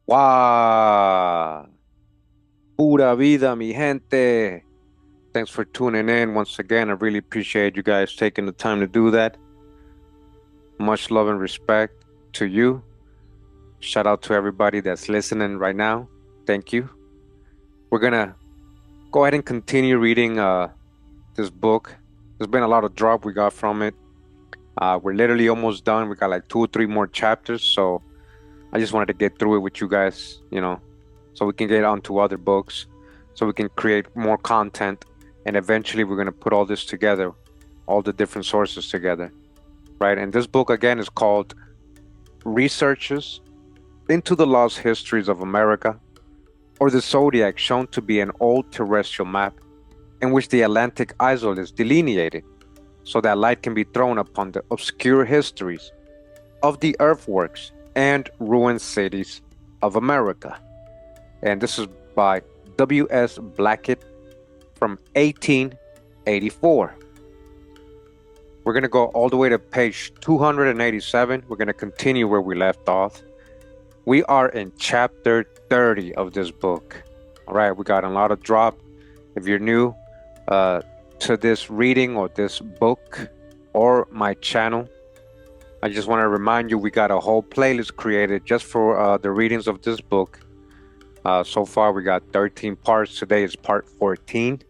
Wow, pura vida, mi gente. Thanks for tuning in once again. I really appreciate you guys taking the time to do that. Much love and respect to you. Shout out to everybody that's listening right now. Thank you. We're gonna go ahead and continue reading this book. There's been a lot of drop we got from it. We're literally almost done. We got like two or three more chapters, so I just wanted to get through it with you guys, so we can get on to other books, so we can create more content, and eventually we're going to put all this together, all the different sources together, right? And this book again is called Researches into the Lost Histories of America, or the Zodiac, shown to be an old terrestrial map in which the Atlantic isle is delineated so that light can be thrown upon the obscure histories of the earthworks and ruined cities of America. And this is by W.S. Blackett from 1884. We're going to go all the way to page 287. We're going to continue where we left off. We are in chapter 30 of this book. All right, we got a lot of drop. If you're new to this reading or this book or my channel, I just want to remind you we got a whole playlist created just for the readings of this book. So far we got 13 parts. Today is part 14.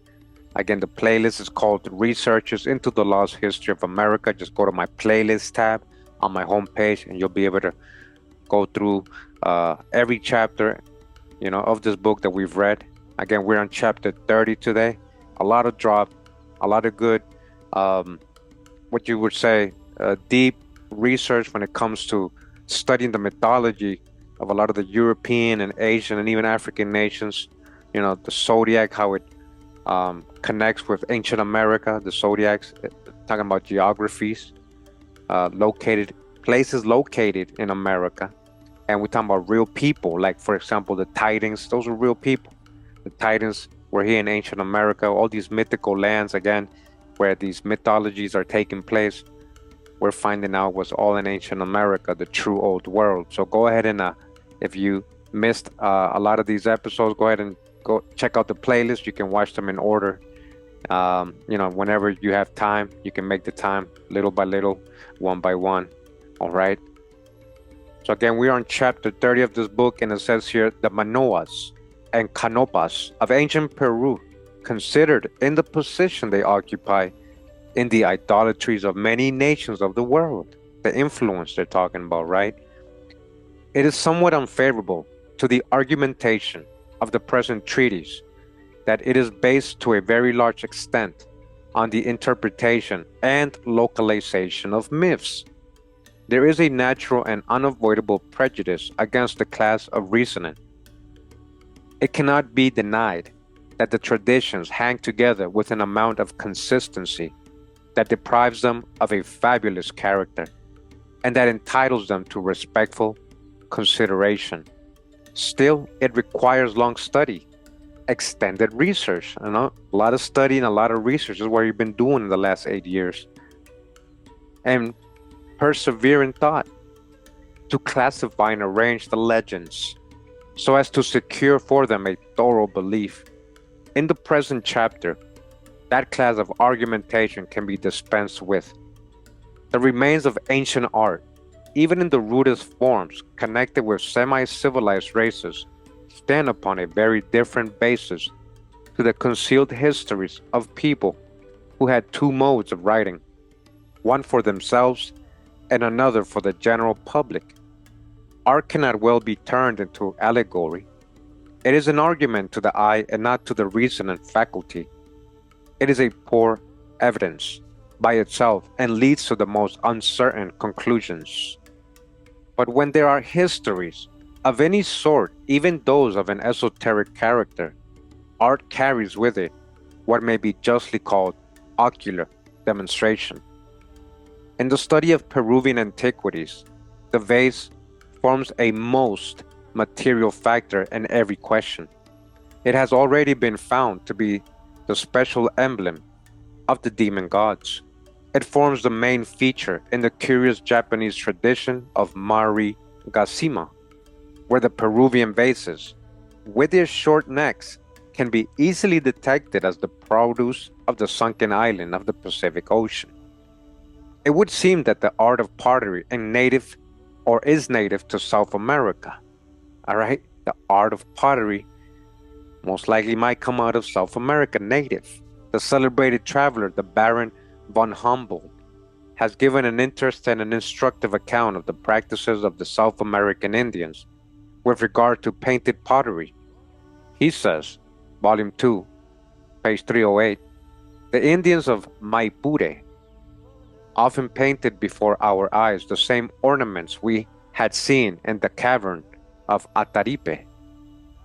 Again, the playlist is called Researches into the Lost History of America. Just go to my playlist tab on my homepage and you'll be able to go through every chapter of this book that we've read. Again, we're on chapter 30 today. A lot of drop, a lot of good, what you would say, deep research when it comes to studying the mythology of a lot of the European and Asian and even African nations. The zodiac, how it connects with ancient America, the zodiacs, talking about geographies, places located in America. And we're talking about real people, like, for example, the Titans. Those are real people. The Titans were here in ancient America. All these mythical lands, again, where these mythologies are taking place, we're finding out was all in ancient America, the true old world. So go ahead and, if you missed a lot of these episodes, go ahead and go check out the playlist. You can watch them in order. Whenever you have time, you can make the time little by little, one by one. All right. So again, we are on chapter 30 of this book, and it says here, the Manoas and Canopas of ancient Peru, considered in the position they occupy in the idolatries of many nations of the world. The influence they're talking about, right? It is somewhat unfavorable to the argumentation of the present treatise that it is based to a very large extent on the interpretation and localization of myths. There is a natural and unavoidable prejudice against the class of reasoning. It cannot be denied that the traditions hang together with an amount of consistency that deprives them of a fabulous character and that entitles them to respectful consideration. Still, it requires long study, extended research, a lot of study and a lot of research is what you've been doing in the last 8 years, and persevering thought to classify and arrange the legends so as to secure for them a thorough belief. In the present chapter, that class of argumentation can be dispensed with. The remains of ancient art, even in the rudest forms connected with semi-civilized races, stand upon a very different basis to the concealed histories of people who had two modes of writing, one for themselves and another for the general public. Art cannot well be turned into allegory. It is an argument to the eye and not to the reasoning faculty. It is a poor evidence by itself and leads to the most uncertain conclusions. But when there are histories of any sort, even those of an esoteric character, art carries with it what may be justly called ocular demonstration. In the study of Peruvian antiquities, the vase forms a most material factor in every question. It has already been found to be the special emblem of the demon gods. It forms the main feature in the curious Japanese tradition of Mari Gashima, where the Peruvian vases, with their short necks, can be easily detected as the produce of the sunken island of the Pacific Ocean. It would seem that the art of pottery is native to South America. All right, the art of pottery most likely might come out of South America native. The celebrated traveler, the Baron von Humboldt, has given an interesting and instructive account of the practices of the South American Indians with regard to painted pottery. He says, Volume 2, page 308, the Indians of Maipure often painted before our eyes the same ornaments we had seen in the cavern of Ataripe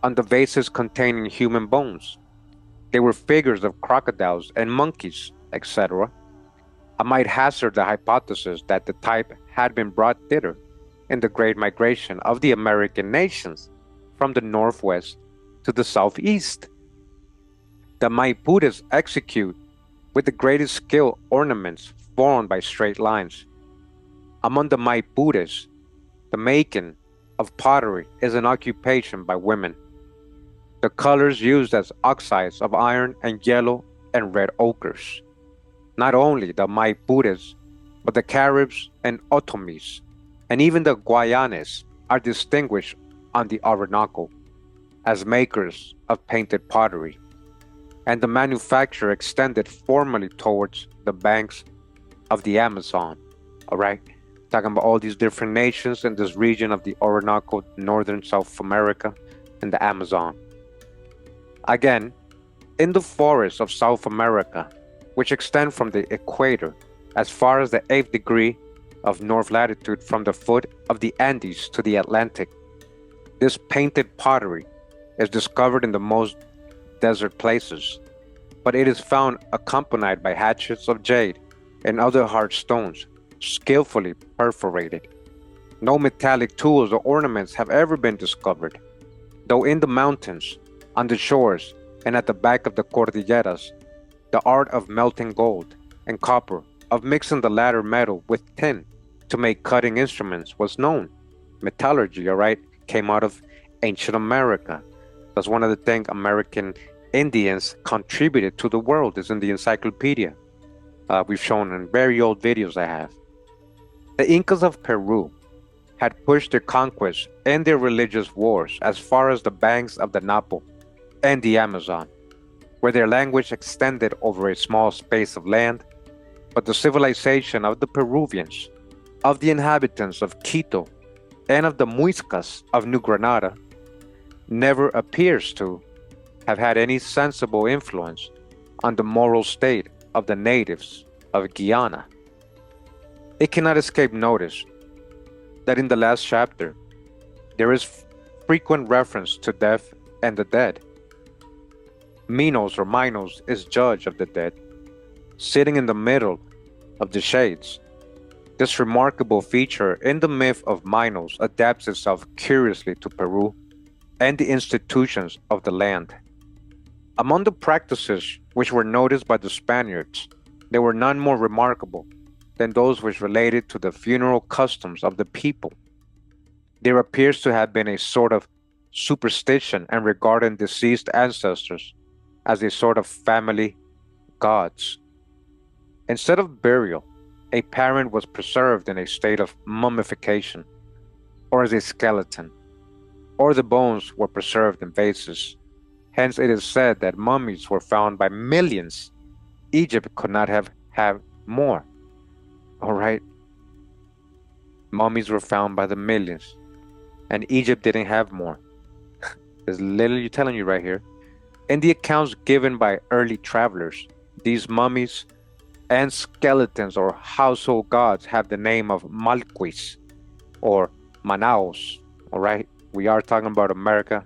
on the vases containing human bones. They were figures of crocodiles and monkeys, etc. I might hazard the hypothesis that the type had been brought thither in the great migration of the American nations from the northwest to the southeast. The Maipures execute with the greatest skill ornaments formed by straight lines. Among the Maipures, the making of pottery is an occupation by women. The colors used as oxides of iron and yellow and red ochres. Not only the Maipures, but the Caribs and Otomis, and even the Guayanes are distinguished on the Orinoco as makers of painted pottery, and the manufacture extended formally towards the banks of the Amazon. All right, talking about all these different nations in this region of the Orinoco, northern South America, and the Amazon. Again, in the forests of South America, which extend from the equator as far as the 8th degree of north latitude from the foot of the Andes to the Atlantic, this painted pottery is discovered in the most desert places, but it is found accompanied by hatchets of jade and other hard stones, skillfully perforated. No metallic tools or ornaments have ever been discovered, though in the mountains, on the shores, and at the back of the cordilleras, the art of melting gold and copper, of mixing the latter metal with tin to make cutting instruments was known. Metallurgy, all right, came out of ancient America. That's one of the things American Indians contributed to the world, is in the encyclopedia. We've shown in very old videos I have. The Incas of Peru had pushed their conquests and their religious wars as far as the banks of the Napo and the Amazon, where their language extended over a small space of land, but the civilization of the Peruvians, of the inhabitants of Quito, and of the Muiscas of New Granada never appears to have had any sensible influence on the moral state of the natives of Guyana. It cannot escape notice that in the last chapter there is frequent reference to death and the dead. Minos is judge of the dead, sitting in the middle of the shades. This remarkable feature in the myth of Minos adapts itself curiously to Peru and the institutions of the land. Among the practices which were noticed by the Spaniards, there were none more remarkable than those which related to the funeral customs of the people. There appears to have been a sort of superstition and regarding deceased ancestors as a sort of family gods. Instead of burial, a parent was preserved in a state of mummification, or as a skeleton, or the bones were preserved in vases. Hence it is said that mummies were found by millions. Egypt could not have had more. All right? Mummies were found by the millions, and Egypt didn't have more. There's literally telling you right here. In the accounts given by early travelers, these mummies and skeletons or household gods have the name of Malquis or Manaos. All right, we are talking about America.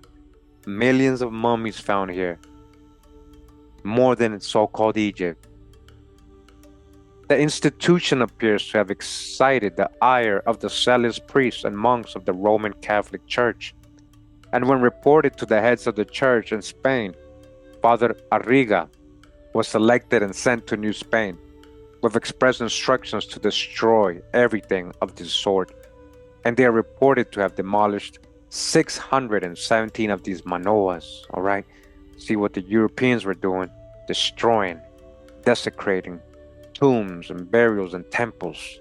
Millions of mummies found here, more than in so-called Egypt. The institution appears to have excited the ire of the zealous priests and monks of the Roman Catholic Church, and when reported to the heads of the church in Spain, Father Arriga was selected and sent to New Spain with express instructions to destroy everything of this sort, and they are reported to have demolished 617 of these Manoas, all right? See what the Europeans were doing, destroying, desecrating tombs and burials and temples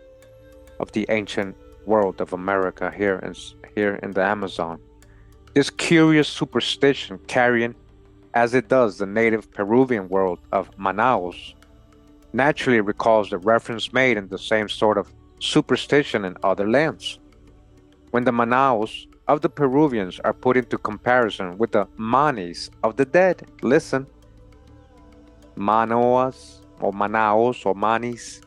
of the ancient world of America here in the Amazon. This curious superstition carrying, as it does, the native Peruvian world of Manaos, naturally recalls the reference made in the same sort of superstition in other lands. When the Manaos of the Peruvians are put into comparison with the manis of the dead, listen, Manaos or manis,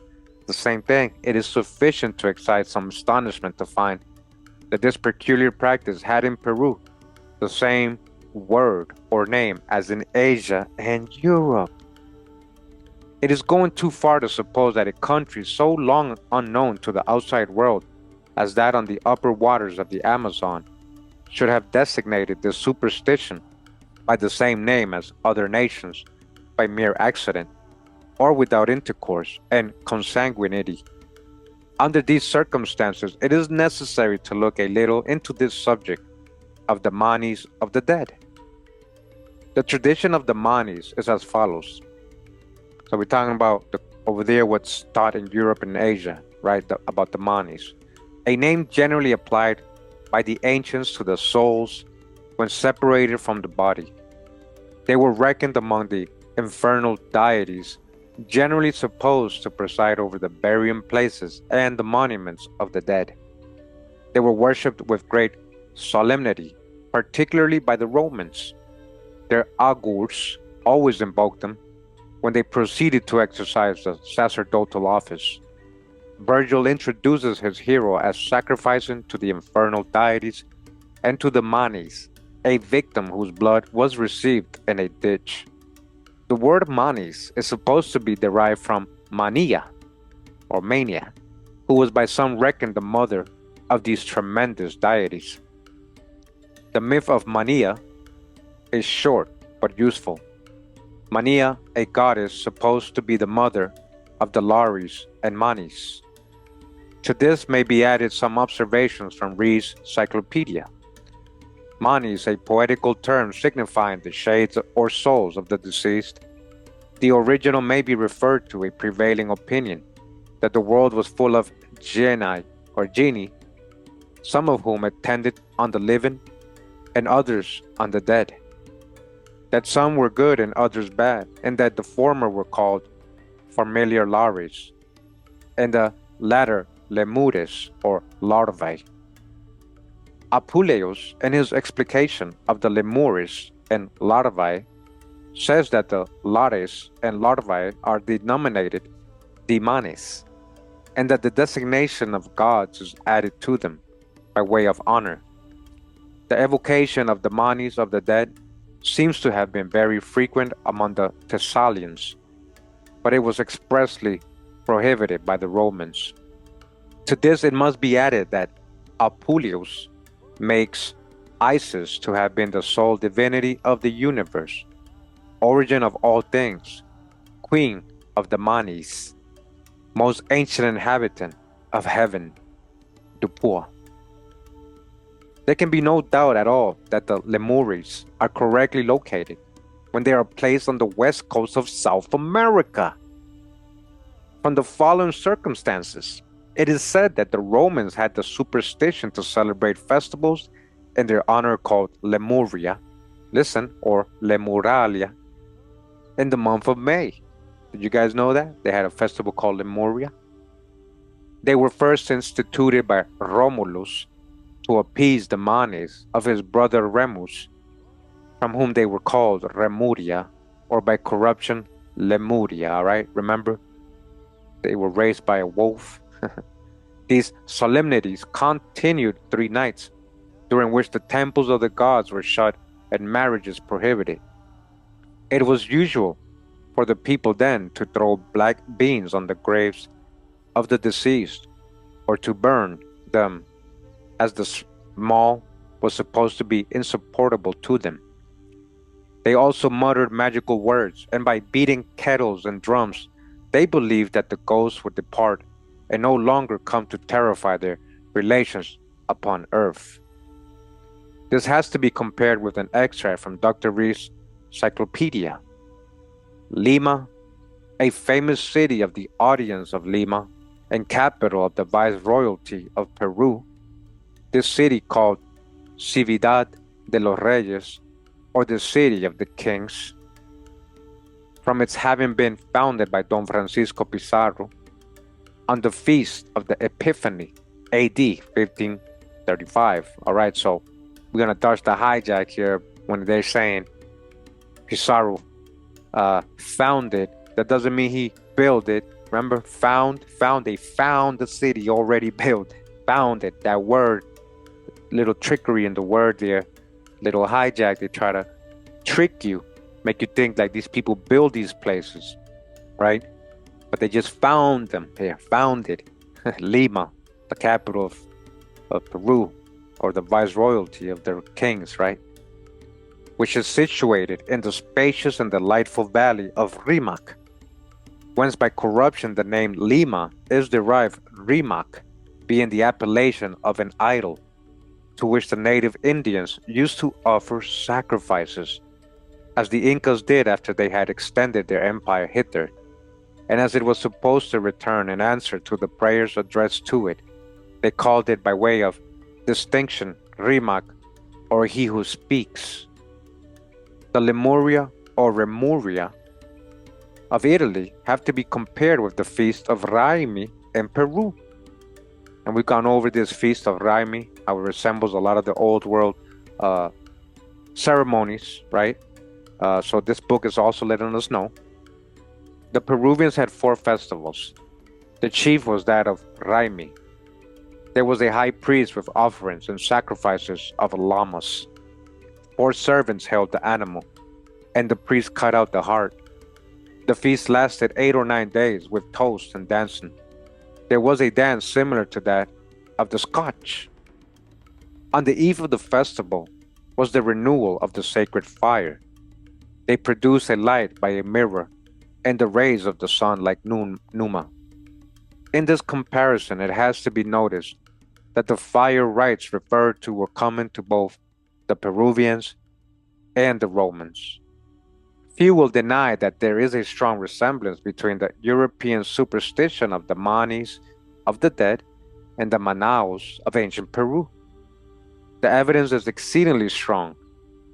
the same thing. It is sufficient to excite some astonishment to find that this peculiar practice had in Peru the same word or name as in Asia and Europe. It is going too far to suppose that a country so long unknown to the outside world as that on the upper waters of the Amazon should have designated this superstition by the same name as other nations by mere accident or without intercourse and consanguinity. Under these circumstances, it is necessary to look a little into this subject of the manis of the dead. The tradition of the manis is as follows. So we're talking about over there what's taught in Europe and Asia, right? About the manis. A name generally applied by the ancients to the souls when separated from the body. They were reckoned among the infernal deities, generally supposed to preside over the burying places and the monuments of the dead. They were worshipped with great solemnity, particularly by the Romans. Their augurs always invoked them when they proceeded to exercise the sacerdotal office. Virgil introduces his hero as sacrificing to the infernal deities and to the manis, a victim whose blood was received in a ditch. The word manis is supposed to be derived from mania, or mania, who was by some reckoned the mother of these tremendous deities. The myth of Mania is short but useful. Mania, a goddess supposed to be the mother of the Lares and Manis. To this may be added some observations from Rees' Cyclopedia. Manis, a poetical term signifying the shades or souls of the deceased. The original may be referred to a prevailing opinion that the world was full of genii or genii, some of whom attended on the living and others on the dead. That some were good and others bad, and that the former were called familiar lares, and the latter lemures or larvae. Apuleius, in his explication of the lemures and larvae, says that the lares and larvae are denominated demones, and that the designation of gods is added to them by way of honor. The evocation of the manis of the dead seems to have been very frequent among the Thessalians, but it was expressly prohibited by the Romans. To this it must be added that Apuleius makes Isis to have been the sole divinity of the universe, origin of all things, queen of the manis, most ancient inhabitant of heaven, Dupua. There can be no doubt at all that the lemures are correctly located when they are placed on the west coast of South America. From the following circumstances, it is said that the Romans had the superstition to celebrate festivals in their honor called Lemuria, listen, or Lemuralia, in the month of May. Did you guys know that? They had a festival called Lemuria. They were first instituted by Romulus to appease the manes of his brother Remus, from whom they were called Remuria, or by corruption, Lemuria, all right? Remember? They were raised by a wolf. These solemnities continued 3 nights, during which the temples of the gods were shut and marriages prohibited. It was usual for the people then to throw black beans on the graves of the deceased, or to burn them, as the smell was supposed to be insupportable to them. They also muttered magical words, and by beating kettles and drums, they believed that the ghosts would depart and no longer come to terrify their relations upon earth. This has to be compared with an extract from Dr. Rees' Cyclopedia. Lima, a famous city of the audience of Lima and capital of the Viceroyalty of Peru, this city called Cividad de los Reyes, or the City of the Kings, from its having been founded by Don Francisco Pizarro on the feast of the Epiphany, AD 1535. All right, so we're going to touch the hijack here when they're saying Pizarro founded. That doesn't mean he built it. Remember, they found the city already built. Founded, that word, little trickery in the word there, little hijack. They try to trick you, make you think like these people build these places, right? But they just found them here, founded. Lima, the capital of Peru, or the viceroyalty of their kings, right? Which is situated in the spacious and delightful valley of Rimac, whence by corruption the name Lima is derived, Rimac being the appellation of an idol, to which the native Indians used to offer sacrifices, as the Incas did after they had extended their empire hither, and as it was supposed to return in answer to the prayers addressed to it, they called it by way of distinction Rimac, or he who speaks. The Lemuria or Remuria of Italy have to be compared with the feast of Raimi in Peru. And we've gone over this feast of Raimi, how it resembles a lot of the old world ceremonies, right? So this book is also letting us know. The Peruvians had 4 festivals. The chief was that of Raimi. There was a high priest with offerings and sacrifices of llamas. 4 servants held the animal, and the priest cut out the heart. The feast lasted 8 or 9 days with toasts and dancing. There was a dance similar to that of the Scotch. On the eve of the festival was the renewal of the sacred fire. They produced a light by a mirror and the rays of the sun like Numa. In this comparison, it has to be noticed that the fire rites referred to were common to both the Peruvians and the Romans. Few will deny that there is a strong resemblance between the European superstition of the Manis of the dead and the Manaos of ancient Peru. The evidence is exceedingly strong,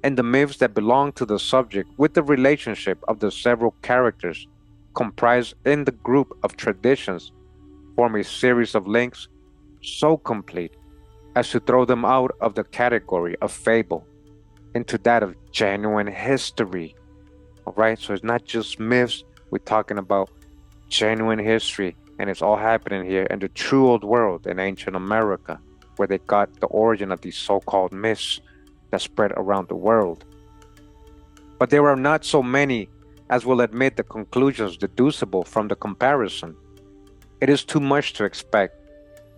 and the myths that belong to the subject with the relationship of the several characters comprised in the group of traditions form a series of links so complete as to throw them out of the category of fable into that of genuine history. All right, so it's not just myths, we're talking about genuine history, and it's all happening here in the true old world in ancient America, where they got the origin of these so-called myths that spread around the world. But there are not so many as will admit the conclusions deducible from the comparison. It is too much to expect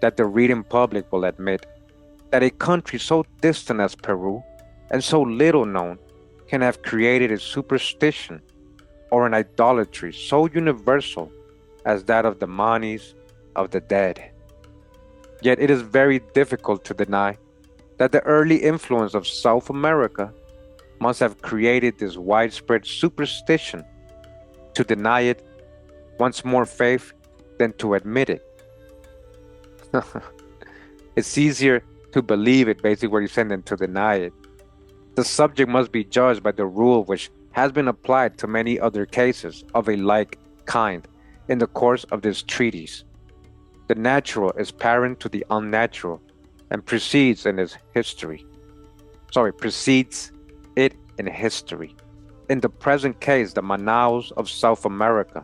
that the reading public will admit that a country so distant as Peru and so little known can have created a superstition or an idolatry so universal as that of the Manis of the dead. Yet it is very difficult to deny that the early influence of South America must have created this widespread superstition. To deny it wants more faith than to admit it. It's easier to believe it, basically what he's saying, than to deny it. The subject must be judged by the rule which has been applied to many other cases of a like kind in the course of this treatise. The natural is parent to the unnatural and precedes it in history. In the present case, the Manaos of South America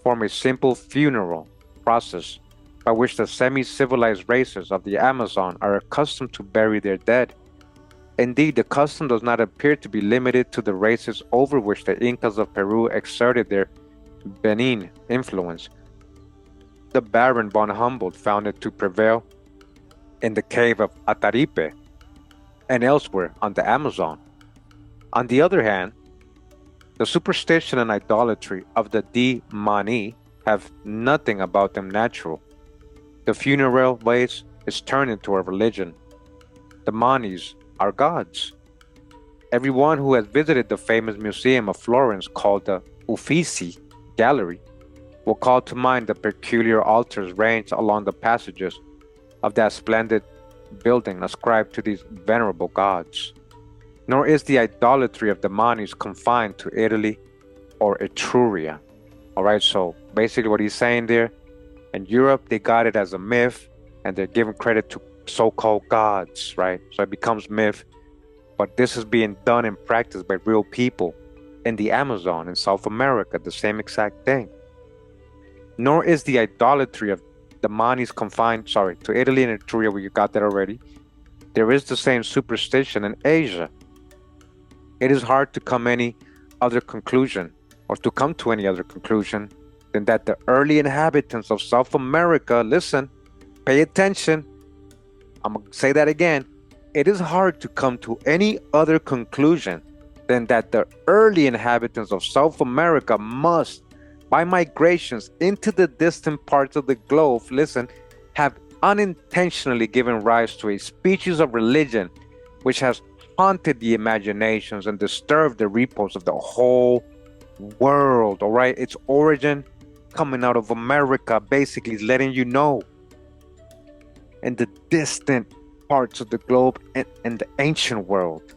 form a simple funeral process by which the semi-civilized races of the Amazon are accustomed to bury their dead. Indeed, the custom does not appear to be limited to the races over which the Incas of Peru exerted their benign influence. The Baron von Humboldt found it to prevail in the cave of Ataripe and elsewhere on the Amazon. On the other hand, the superstition and idolatry of the Mani have nothing about them natural. The funeral ways is turned into a religion. The Manis are gods. Everyone who has visited the famous museum of Florence called the Uffizi Gallery will call to mind the peculiar altars ranged along the passages of that splendid building ascribed to these venerable gods. Nor is the idolatry of the Manis confined to Italy or Etruria. All right, so basically what he's saying there, in Europe, they got it as a myth and they're giving credit to so-called gods, right? So it becomes myth, but this is being done in practice by real people in the Amazon in South America, the same exact thing. Nor is the idolatry of the Manis confined, to Italy and Etruria, we got that already. There is the same superstition in Asia. It is hard to come to any other conclusion than that the early inhabitants of South America, listen, pay attention, I'm going to say that again, it is hard to come to any other conclusion than that the early inhabitants of South America must, by migrations into the distant parts of the globe, listen, have unintentionally given rise to a species of religion which has haunted the imaginations and disturbed the repose of the whole world. All right, its origin coming out of America basically is letting you know in the distant parts of the globe and the ancient world,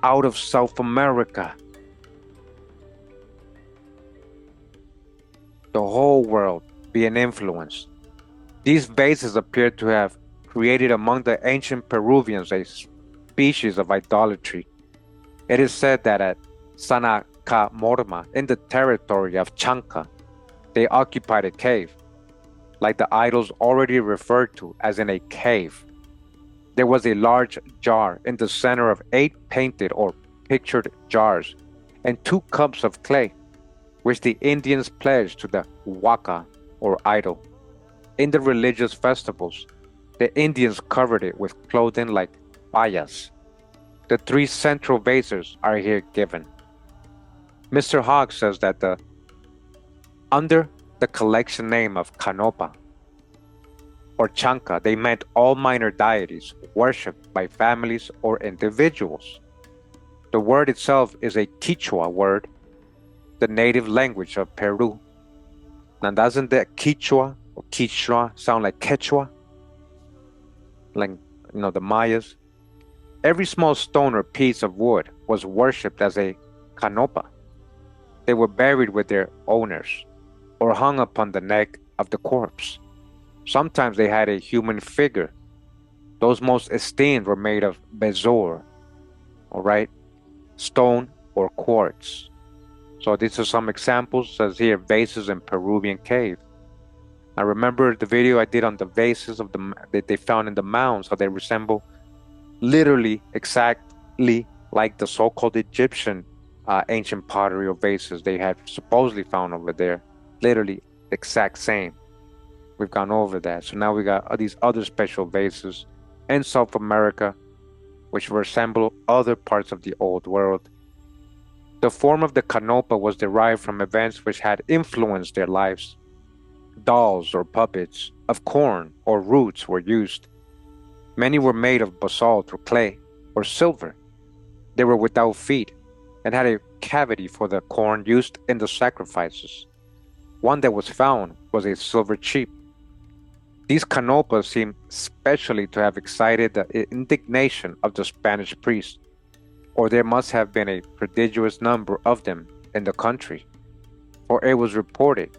out of South America, the whole world being influenced. These vases appear to have created among the ancient Peruvians a species of idolatry. It is said that at Sanacamorma, in the territory of Chanca, they occupied a cave, like the idols already referred to as in a cave. There was a large jar in the center of 8 painted or pictured jars and 2 cups of clay, which the Indians pledged to the waka or idol. In the religious festivals, the Indians covered it with clothing like payas. The 3 central vases are here given. Mr. Hogg says that under the collection name of Canopa or Chanca, they meant all minor deities worshipped by families or individuals. The word itself is a Quichua word, the native language of Peru. Now, doesn't the Quichua or Quichua sound like Quechua? Like, the Mayas? Every small stone or piece of wood was worshipped as a Canopa. They were buried with their owners or hung upon the neck of the corpse. Sometimes they had a human figure. Those most esteemed were made of bezoar, all right, stone or quartz. So these are some examples, says here, vases in Peruvian cave. I remember the video I did on the vases that they found in the mounds, how they resemble literally exactly like the so-called Egyptian ancient pottery or vases they had supposedly found over there. Literally exact same. We've gone over that. So now we got these other special vases in South America, which resemble other parts of the old world. The form of the Canopa was derived from events which had influenced their lives. Dolls or puppets of corn or roots were used. Many were made of basalt or clay or silver. They were without feet and had a cavity for the corn used in the sacrifices. One that was found was a silver sheep. These Canopas seem specially to have excited the indignation of the Spanish priests, or there must have been a prodigious number of them in the country, for it was reported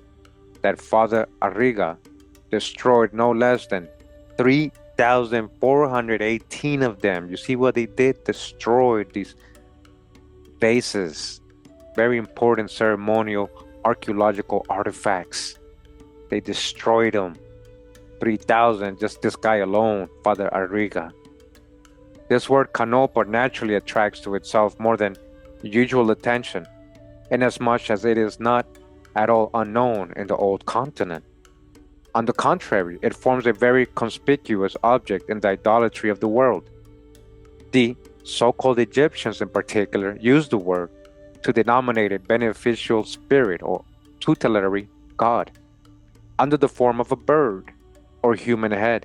that Father Arriga destroyed no less than 3,418 of them. You see what they did? Destroyed these vases, very important ceremonial archaeological artifacts. They destroyed them. 3,000, just this guy alone, Father Arriga. This word Canopa naturally attracts to itself more than usual attention, inasmuch as it is not at all unknown in the old continent. On the contrary, it forms a very conspicuous object in the idolatry of the world. The so-called Egyptians in particular used the word to denominate a beneficial spirit or tutelary god under the form of a bird or human head.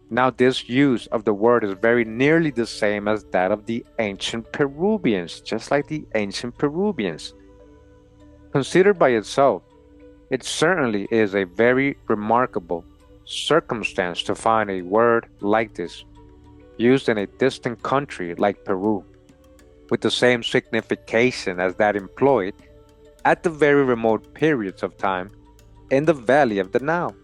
Now, this use of the word is very nearly the same as that of the ancient Peruvians, just like the ancient Peruvians. Considered by itself, it certainly is a very remarkable circumstance to find a word like this used in a distant country like Peru, with the same signification as that employed at the very remote periods of time in the valley of the Nile.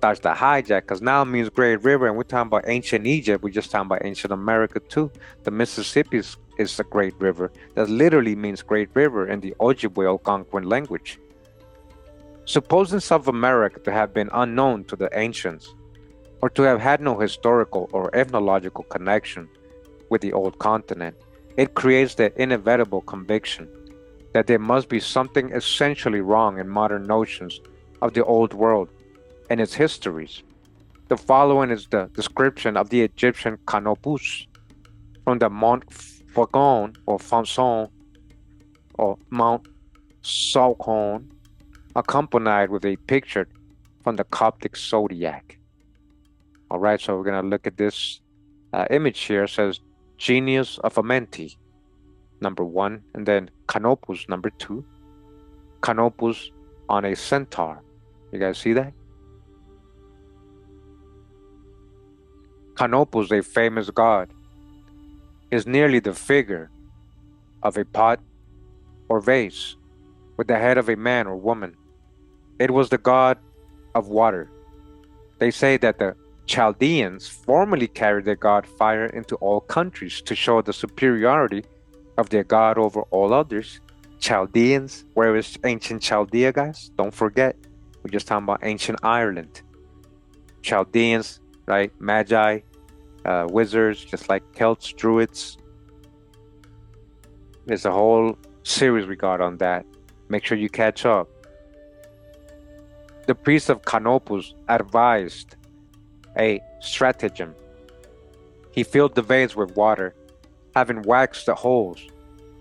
That's the hijack, because Nile means Great River, and we're talking about ancient Egypt. We're just talking about ancient America too. The Mississippi is a great river. That literally means Great River in the Ojibwe Algonquin language. Supposing South America to have been unknown to the ancients, or to have had no historical or ethnological connection with the old continent, it creates the inevitable conviction that there must be something essentially wrong in modern notions of the old world and its histories. The following is the description of the Egyptian Canopus from the Mount Fagon or Fanson or Mount Saucon, accompanied with a picture from the Coptic zodiac. All right, so we're going to look at this image here. It says Genius of Amenti, number 1, and then Canopus, number 2. Canopus on a centaur. You guys see that? Canopus, a famous god, is nearly the figure of a pot or vase with the head of a man or woman. It was the god of water. They say that the Chaldeans formerly carried their god fire into all countries to show the superiority of their god over all others. Chaldeans, where is ancient Chaldea, guys? Don't forget, we're just talking about ancient Ireland. Chaldeans, right? Magi, wizards, just like Celts, Druids. There's a whole series we got on that. Make sure you catch up. The priest of Canopus advised a stratagem. He filled the vase with water, having waxed the holes.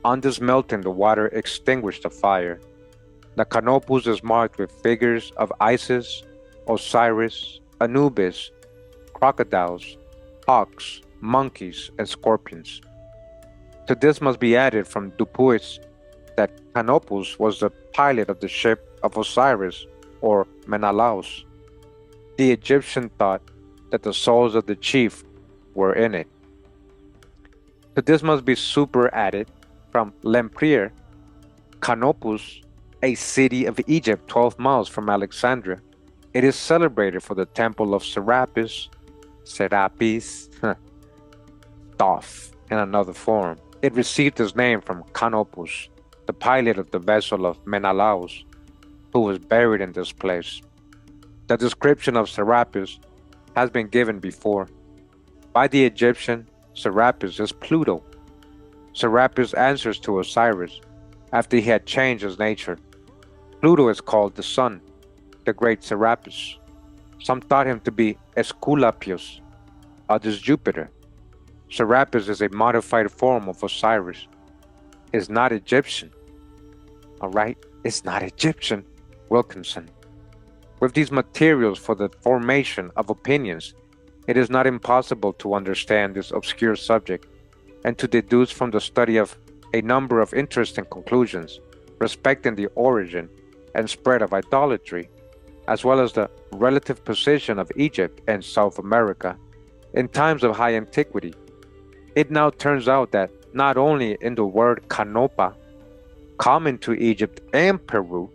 On this melting, the water extinguished the fire. The Canopus is marked with figures of Isis, Osiris, Anubis, crocodiles, hawks, monkeys, and scorpions. To this must be added from Dupuis that Canopus was the pilot of the ship of Osiris, or Menelaus. The Egyptian thought that the souls of the chief were in it. To this must be super added from Lempriere, Canopus, a city of Egypt 12 miles from Alexandria. It is celebrated for the temple of Serapis, Thoth in another form. It received its name from Canopus, the pilot of the vessel of Menelaus, who was buried in this place. The description of Serapis has been given before. By the Egyptian, Serapis is Pluto. Serapis answers to Osiris after he had changed his nature. Pluto is called the sun, the great Serapis. Some thought him to be Aesculapius, others Jupiter. Serapis is a modified form of Osiris. It's not Egyptian. All right, it's not Egyptian. Wilkinson. With these materials for the formation of opinions, it is not impossible to understand this obscure subject and to deduce from the study of a number of interesting conclusions respecting the origin and spread of idolatry, as well as the relative position of Egypt and South America in times of high antiquity. It now turns out that not only in the word Canopa, common to Egypt and Peru,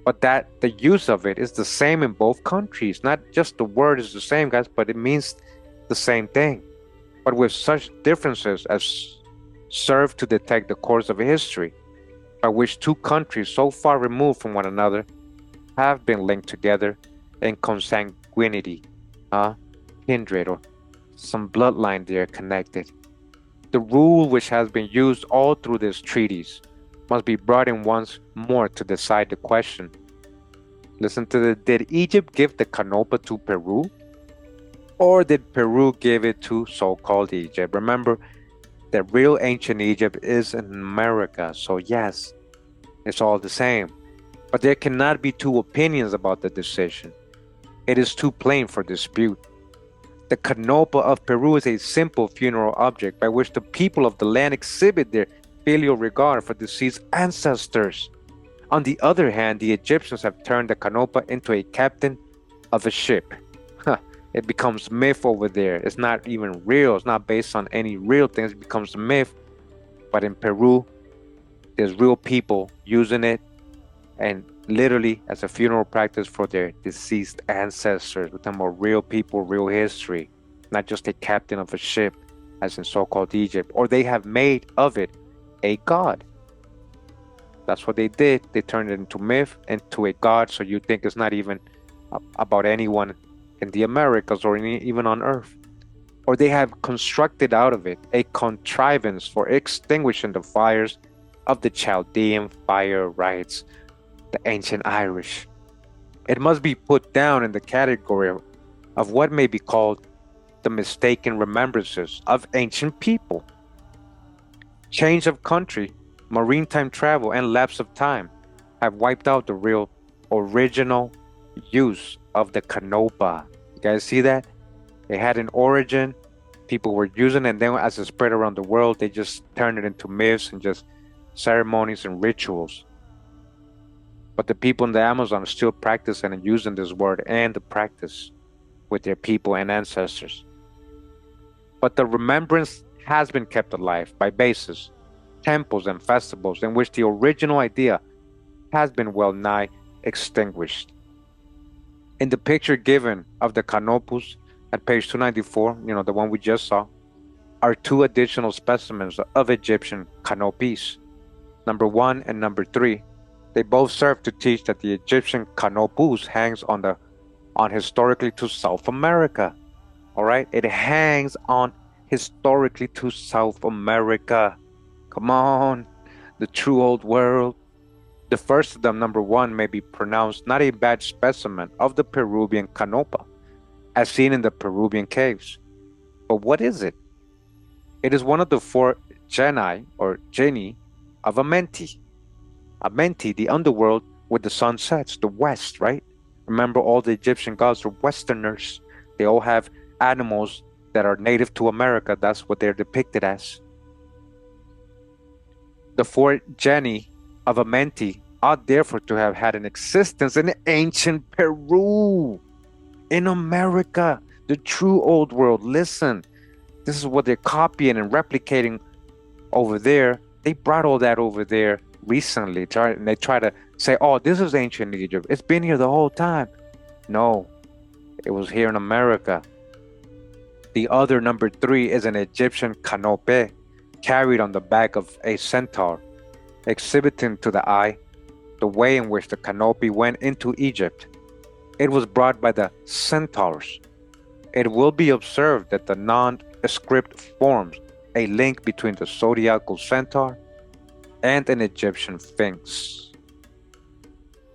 but that the use of it is the same in both countries. Not just the word is the same, guys, but it means the same thing, but with such differences as serve to detect the course of history by which two countries so far removed from one another have been linked together in consanguinity, kindred, or some bloodline they are connected. The rule which has been used all through this treatise must be brought in once more to decide the question. Listen to the, did Egypt give the Canopa to Peru? Or did Peru give it to so-called Egypt? Remember, the real ancient Egypt is in America, so yes, it's all the same. But there cannot be two opinions about the decision. It is too plain for dispute. The Canopa of Peru is a simple funeral object by which the people of the land exhibit their filial regard for deceased ancestors. On the other hand, the Egyptians have turned the Canopa into a captain of a ship. It becomes myth over there. It's not even real. It's not based on any real things. It becomes a myth. But in Peru, there's real people using it and literally as a funeral practice for their deceased ancestors. We're talking about real people, real history, not just a captain of a ship, as in so-called Egypt. Or they have made of it a god. That's what they did. They turned it into myth, into a god, so you think it's not even about anyone in the Americas or even on Earth. Or they have constructed out of it a contrivance for extinguishing the fires of the Chaldean fire rites, the ancient Irish. It must be put down in the category of what may be called the mistaken remembrances of ancient people. Change of country, maritime travel, and lapse of time have wiped out the real original use of the Canopa. You guys see that? It had an origin, people were using it, and then as it spread around the world, they just turned it into myths and just ceremonies and rituals. But the people in the Amazon are still practicing and using this word and the practice with their people and ancestors. But the remembrance has been kept alive by bases, temples, and festivals in which the original idea has been well nigh extinguished. In the picture given of the Canopus at page 294, the one we just saw, are two additional specimens of Egyptian canopes, number 1 and number 3. They both serve to teach that the Egyptian canopus hangs on historically to South America. All right, it hangs on historically to South America. Come on, the true old world. The first of them, number 1, may be pronounced not a bad specimen of the Peruvian Canopa, as seen in the Peruvian caves. But what is it? It is one of the 4 genii or genii of Amenti. Amenti, the underworld where the sun sets, the west, right? Remember, all the Egyptian gods are Westerners. They all have animals that are native to America. That's what they're depicted as. The 4 genii of Amenti ought therefore to have had an existence in ancient Peru, in America, the true old world. Listen, this is what they're copying and replicating over there. They brought all that over there recently, and they try to say, oh, this is ancient Egypt. It's been here the whole time. No, it was here in America. The other, number 3, is an Egyptian canope carried on the back of a centaur, exhibiting to the eye the way in which the canopy went into Egypt. It was brought by the centaurs. It will be observed that the nondescript forms a link between the zodiacal centaur and an Egyptian sphinx.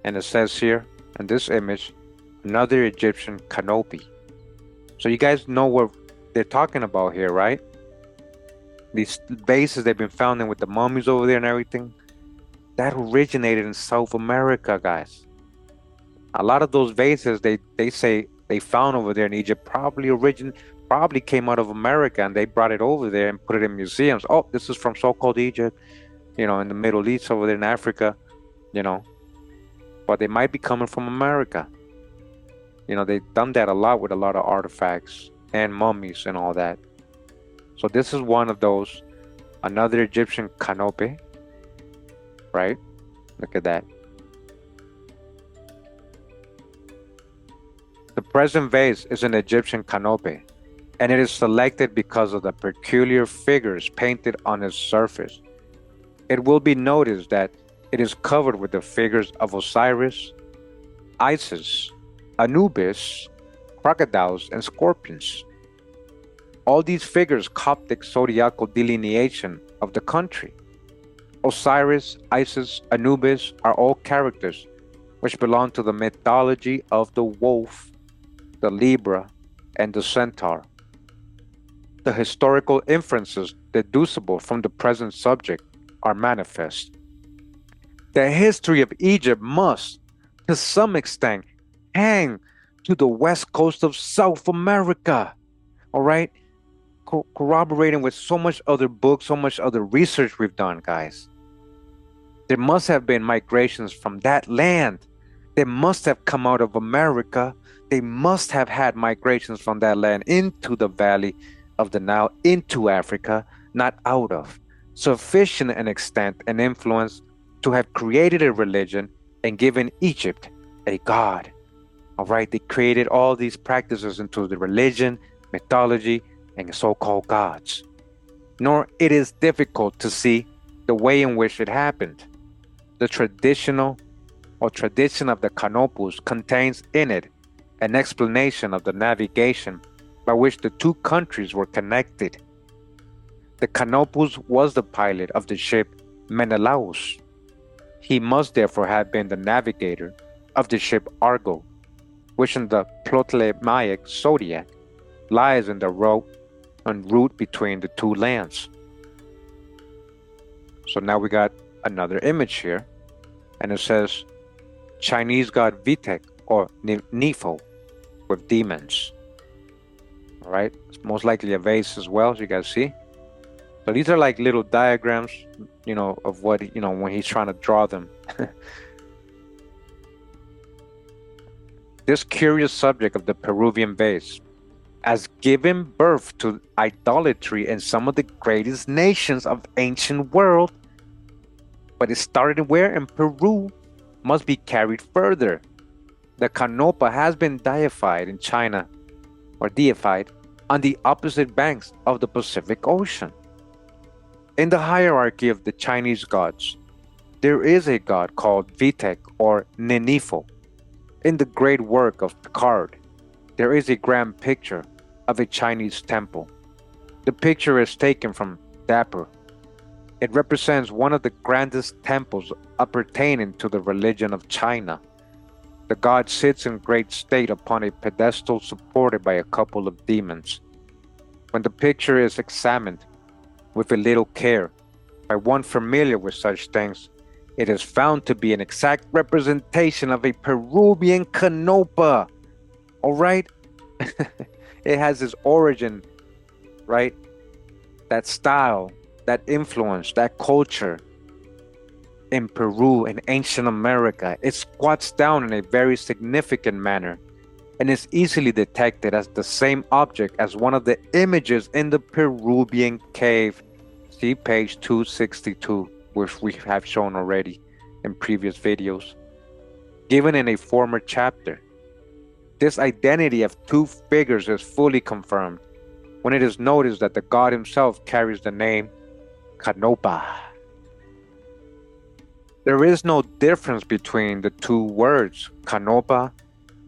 And it says here in this image, another Egyptian canopy. So you guys know what they're talking about here, right? These bases they've been found in with the mummies over there and everything, that originated in South America, guys. A lot of those vases they say they found over there in Egypt probably came out of America, and they brought it over there and put it in museums. Oh, this is from so-called Egypt, in the Middle East over there in Africa, but they might be coming from America. They've done that a lot with a lot of artifacts and mummies and all that. So this is one of those, another Egyptian canope, right? Look at that. The present vase is an Egyptian canope, and it is selected because of the peculiar figures painted on its surface. It will be noticed that it is covered with the figures of Osiris, Isis, Anubis, crocodiles, and scorpions. All these figures Coptic zodiacal delineation of the country. Osiris, Isis, Anubis are all characters which belong to the mythology of the wolf, the Libra, and the centaur. The historical inferences deducible from the present subject are manifest. The history of Egypt must, to some extent, hang to the west coast of South America. All right, corroborating with so much other books, so much other research we've done, guys. There must have been migrations from that land. They must have come out of America. They must have had migrations from that land into the valley of the Nile, into Africa, not out of. Sufficient in extent and influence to have created a religion and given Egypt a god. All right, they created all these practices into the religion, mythology, and so-called gods. Nor it is difficult to see the way in which it happened. The tradition of the Canopus contains in it an explanation of the navigation by which the two countries were connected. The Canopus was the pilot of the ship Menelaus. He must therefore have been the navigator of the ship Argo, which in the Ptolemaic zodiac lies in the route between the two lands. So now we got another image here, and it says Chinese god Vitek or Nifo with demons. All right, it's most likely a vase as well, as you guys see. So these are like little diagrams, of what, when he's trying to draw them. This curious subject of the Peruvian vase has given birth to idolatry in some of the greatest nations of ancient world. But it started where? In Peru, must be carried further. The Canopa has been deified in China, or deified, on the opposite banks of the Pacific Ocean. In the hierarchy of the Chinese gods, there is a god called Vitek or Ninifo. In the great work of Picard, there is a grand picture of a Chinese temple. The picture is taken from Dapper. It represents one of the grandest temples appertaining to the religion of China. The god sits in great state upon a pedestal supported by a couple of demons. When the picture is examined with a little care by one familiar with such things, it is found to be an exact representation of a Peruvian Canopa. All right? It has its origin, right? That style, that influence, that culture in Peru, in ancient America. It squats down in a very significant manner and is easily detected as the same object as one of the images in the Peruvian cave. See page 262, which we have shown already in previous videos, given in a former chapter. This identity of two figures is fully confirmed when it is noticed that the god himself carries the name Canopa. There is no difference between the two words, Canopa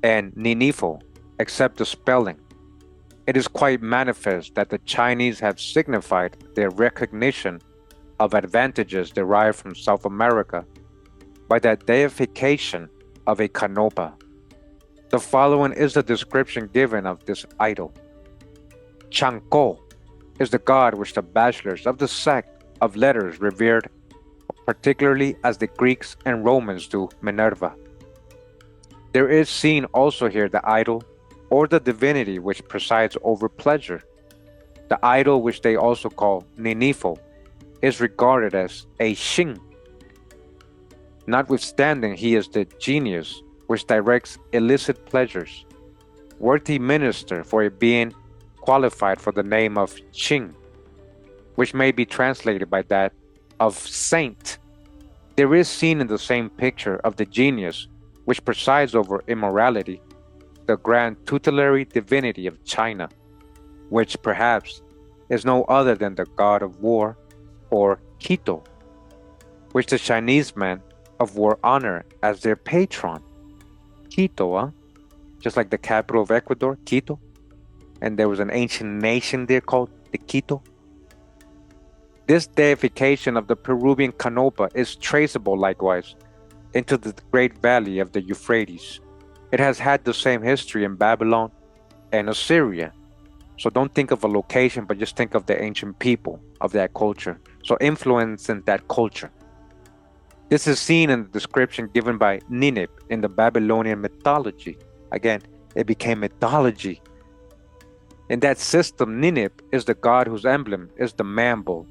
and Ninifo, except the spelling. It is quite manifest that the Chinese have signified their recognition of advantages derived from South America by the deification of a Canopa. The following is the description given of this idol. Chanko is the god which the bachelors of the sect of letters revered, particularly as the Greeks and Romans do Minerva. There is seen also here the idol or the divinity which presides over pleasure. The idol, which they also call Ninifo, is regarded as a Xing. Notwithstanding, he is the genius which directs illicit pleasures, worthy minister for a being qualified for the name of Qing, which may be translated by that of saint. There is seen in the same picture of the genius which presides over immorality, the grand tutelary divinity of China, which perhaps is no other than the god of war, or Quito, which the Chinese men of war honor as their patron. Quito, just like the capital of Ecuador, Quito, and there was an ancient nation there called the Quito. This deification of the Peruvian Canopa is traceable likewise into the great valley of the Euphrates. It has had the same history in Babylon and Assyria. So don't think of a location, but just think of the ancient people of that culture. So influence in that culture. This is seen in the description given by Ninip in the Babylonian mythology. Again, it became mythology. In that system, Ninip is the god whose emblem is the man bull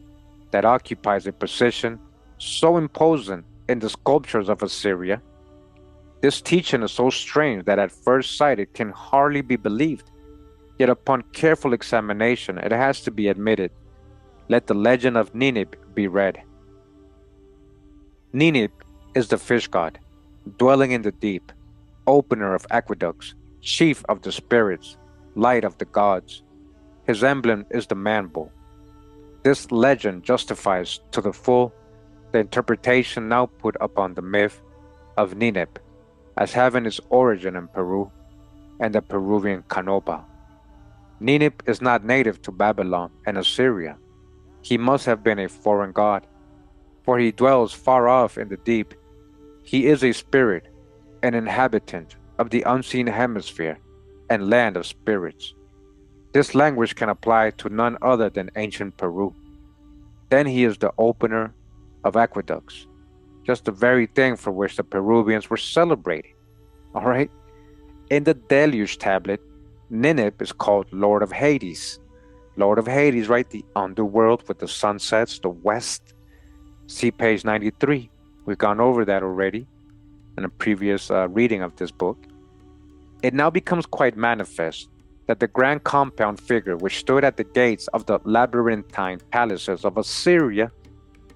that occupies a position so imposing in the sculptures of Assyria. This teaching is so strange that at first sight it can hardly be believed. Yet upon careful examination, it has to be admitted. Let the legend of Ninip be read. Ninip is the fish god, dwelling in the deep, opener of aqueducts, chief of the spirits, light of the gods. His emblem is the man bull. This legend justifies to the full the interpretation now put upon the myth of Ninip as having its origin in Peru and the Peruvian Canopa. Ninip is not native to Babylon and Assyria. He must have been a foreign god, for he dwells far off in the deep. He is a spirit, an inhabitant of the unseen hemisphere and land of spirits. This language can apply to none other than ancient Peru. Then he is the opener of aqueducts, just the very thing for which the Peruvians were celebrating. All right? In the Deluge tablet, Ninip is called Lord of Hades. Lord of Hades, right? The underworld with the sunsets, the west. See page 93. We've gone over that already in a previous reading of this book. It now becomes quite manifest that the grand compound figure which stood at the gates of the labyrinthine palaces of Assyria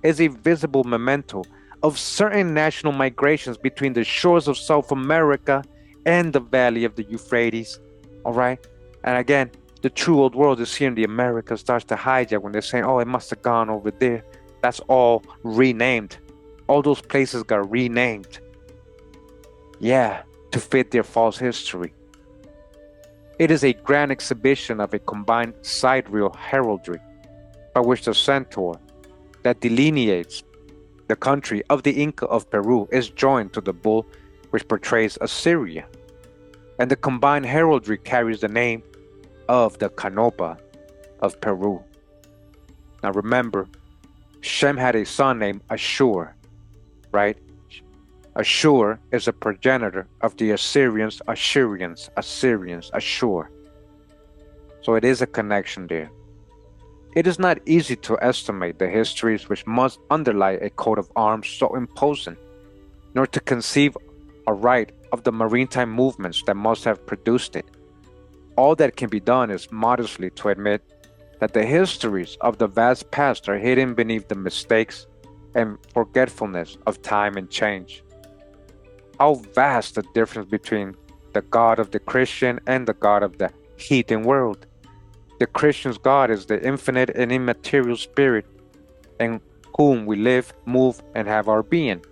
is a visible memento of certain national migrations between the shores of South America and the valley of the Euphrates. All right? And again, the true old world is here in the Americas starts to hijack when they're saying, oh, it must have gone over there. That's all renamed. All those places got renamed. Yeah, to fit their false history. It is a grand exhibition of a combined sidereal heraldry by which the centaur that delineates the country of the Inca of Peru is joined to the bull which portrays Assyria. And the combined heraldry carries the name of the Canopa of Peru. Now remember, Shem had a son named Ashur, right? Ashur is a progenitor of the Assyrians, Ashur. So it is a connection there. It is not easy to estimate the histories which must underlie a coat of arms so imposing, nor to conceive aright of the maritime movements that must have produced it. All that can be done is modestly to admit that the histories of the vast past are hidden beneath the mistakes and forgetfulness of time and change. How vast the difference between the God of the Christian and the God of the heathen world. The Christian's God is the infinite and immaterial spirit in whom we live, move, and have our being.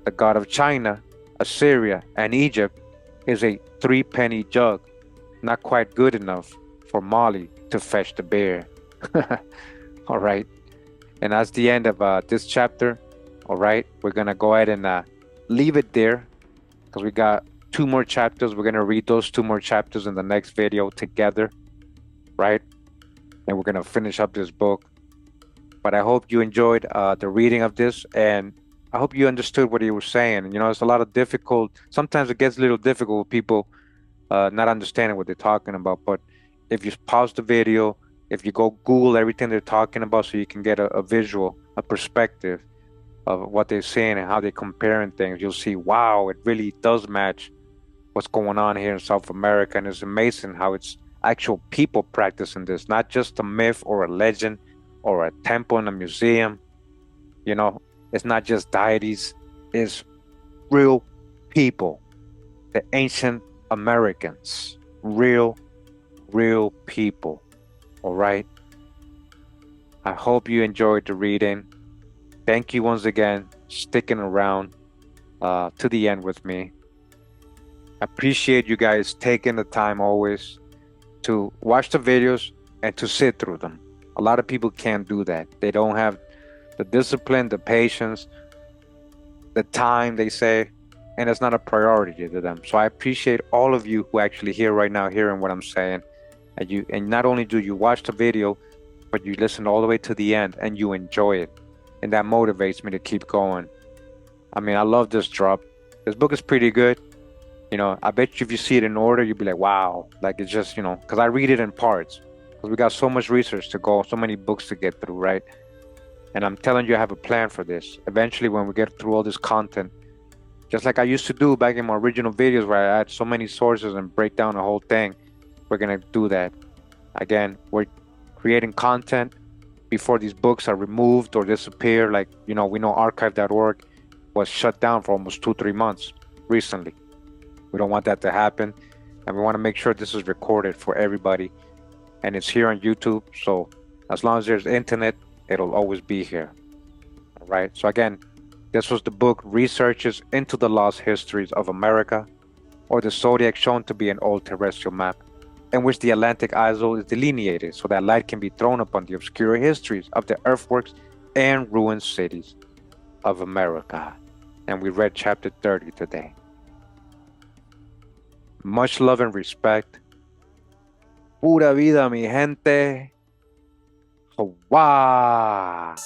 The God of China, Assyria, and Egypt is a three-penny jug, not quite good enough for Molly to fetch the bear. All right. And that's the end of this chapter. All right. We're going to go ahead and leave it there because we got 2 more chapters. We're going to read those 2 more chapters in the next video together. Right. And we're going to finish up this book. But I hope you enjoyed the reading of this, and I hope you understood what he was saying. You know, it's a lot of difficult. Sometimes it gets a little difficult with people not understanding what they're talking about. But if you pause the video, if you go Google everything they're talking about so you can get a visual, a perspective of what they're saying and how they're comparing things, you'll see, wow, it really does match what's going on here in South America. And it's amazing how it's actual people practicing this, not just a myth or a legend or a temple in a museum. You know, it's not just deities, it's real people, the ancient Americans, real people. All right. I hope you enjoyed the reading. Thank you once again sticking around to the end with me. I appreciate you guys taking the time always to watch the videos and to sit through them. A lot of people can't do that. They don't have the discipline, the patience, the time, they say, and it's not a priority to them. So I appreciate all of you who actually here right now hearing what I'm saying. And not only do you watch the video, but you listen all the way to the end and you enjoy it. And that motivates me to keep going. I mean, I love this drop. This book is pretty good. I bet you if you see it in order, you'd be like, wow, like it's just, because I read it in parts. Because we got so much research to go, so many books to get through, right? And I'm telling you, I have a plan for this. Eventually, when we get through all this content, just like I used to do back in my original videos where I add so many sources and break down the whole thing, we're going to do that. Again, we're creating content before these books are removed or disappear. Like, we know archive.org was shut down for almost 2-3 months recently. We don't want that to happen. And we want to make sure this is recorded for everybody. And it's here on YouTube. So as long as there's internet, it'll always be here. All right. So again, this was the book Researches into the Lost Histories of America, or the zodiac shown to be an old terrestrial map, in which the Atlantic isle is delineated so that light can be thrown upon the obscure histories of the earthworks and ruined cities of America. And we read chapter 30 today. Much love and respect. Pura vida, mi gente. Wow.